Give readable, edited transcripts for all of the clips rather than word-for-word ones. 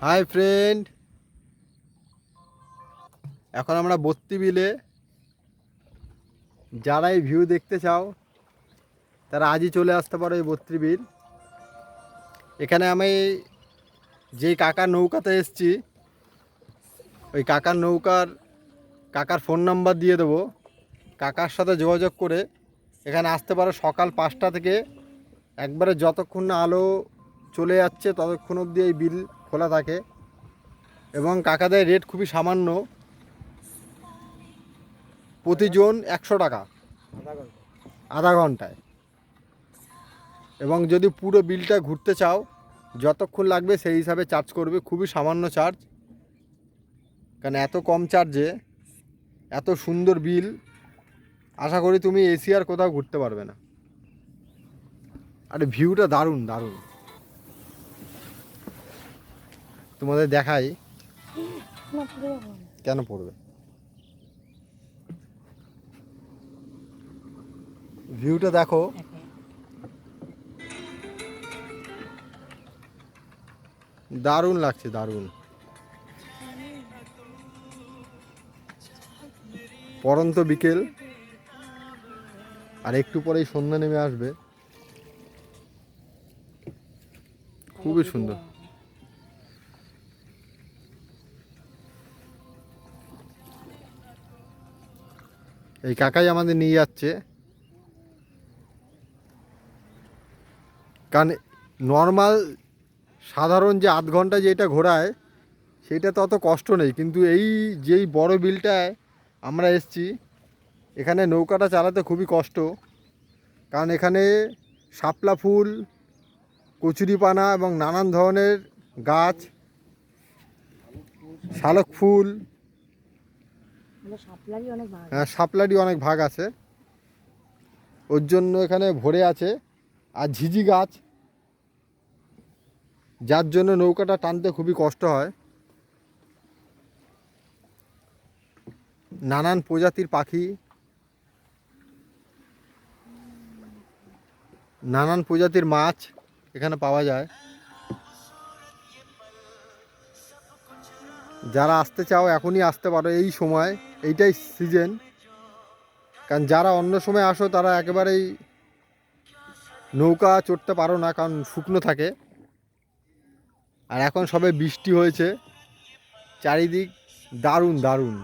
Hi friend, এখন আমরা বত্তি বিলে। যারা এই ভিউ দেখতে চাও তারা আজই চলে আসতে পারো এই বত্তি বিল। এখানে আমি যেই কাকার নৌকাতে এসেছি ওই কাকার ফোন নাম্বার দিয়ে দেবো। কাকার সাথে যোগাযোগ করে এখানে আসতে পারো সকাল 5টা থেকে একবারে যতক্ষণ না আলো চলে যাচ্ছে ততক্ষণ অবধি এই বিল খোলা থাকে। এবং কাকাদের রেট খুবই সামান্য, প্রতিজন 100 টাকা আধা ঘন্টায়। এবং যদি পুরো বিলটা ঘুরতে চাও যতক্ষণ লাগবে সেই হিসাবে চার্জ করবে, খুবই সামান্য চার্জ। কারণ এত কম চার্জে এত সুন্দর বিল আশা করি তুমি এশিয়ার কোথাও ঘুরতে পারবে না। আরে ভিউটা দারুণ দারুণ, তোমাদের দেখাই। কেন পড়বে? ভিউটা দেখো, দারুণ লাগছে দারুণ। পরন্ত বিকেল, আর একটু পরেই সন্ধ্যা নেমে আসবে। খুবই সুন্দর। এই কাকাই আমাদের নিয়ে যাচ্ছে। কারণ নর্মাল সাধারণ যে আধ ঘন্টা যেটা ঘোরায় সেইটা তো অত কষ্ট নেই, কিন্তু এই যেই বড় বিলটায় আমরা এসছি এখানে নৌকাটা চালাতে খুবই কষ্ট। কারণ এখানে শাপলা ফুল, কচুরিপানা এবং নানান ধরনের গাছ, শালক ফুল, হ্যাঁ শাপলারই অনেক ভাগ আছে, ওর জন্য এখানে ভরে আছে। আর ঝিঝি গাছ, যার জন্য নৌকাটা টানতে খুবই কষ্ট হয়। নানান প্রজাতির পাখি, নানান প্রজাতির মাছ এখানে পাওয়া যায়। যারা আসতে চাও এখনই আসতে পারো, এই সময় এইটাই সিজন। কারণ যারা অন্য সময় আসো তারা একেবারেই নৌকা চড়তে পারো না, কারণ শুকনো থাকে। আর এখন সবে বৃষ্টি হয়েছে, চারিদিক দারুণ দারুণ।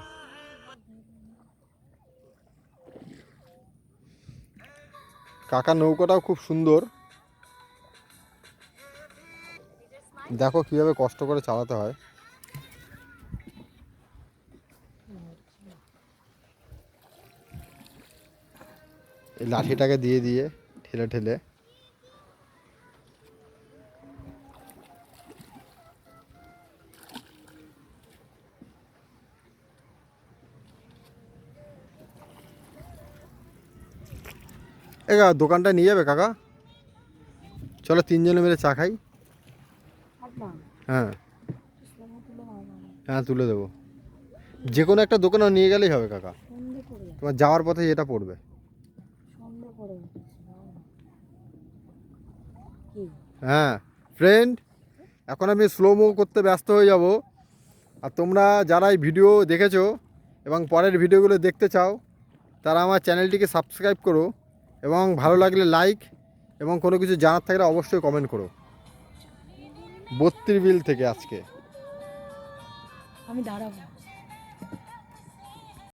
কাকার নৌকাটাও খুব সুন্দর, দেখো কীভাবে কষ্ট করে চালাতে হয়। এই লাঠিটাকে দিয়ে দিয়ে ঠেলে ঠেলে দোকানটা নিয়ে যাবে কাকা? চলো তিনজনে মিলে চা খাই। হ্যাঁ হ্যাঁ তুলে দেবো, যে কোনো একটা দোকানে নিয়ে গেলেই হবে কাকা। তোমার যাওয়ার পথে এটা পড়বে। হ্যাঁ ফ্রেন্ড, এখন আমি স্লো-মো করতে ব্যস্ত হয়ে যাব। আর তোমরা যারা এই ভিডিও দেখেছো এবং পরের ভিডিওগুলো দেখতে চাও তারা আমার চ্যানেলটিকে সাবস্ক্রাইব করো, এবং ভালো লাগলে লাইক, এবং কোনো কিছু জানার থাকলে অবশ্যই কমেন্ট করো। 32 বিল থেকে আজকে আমি দাঁড়াবো।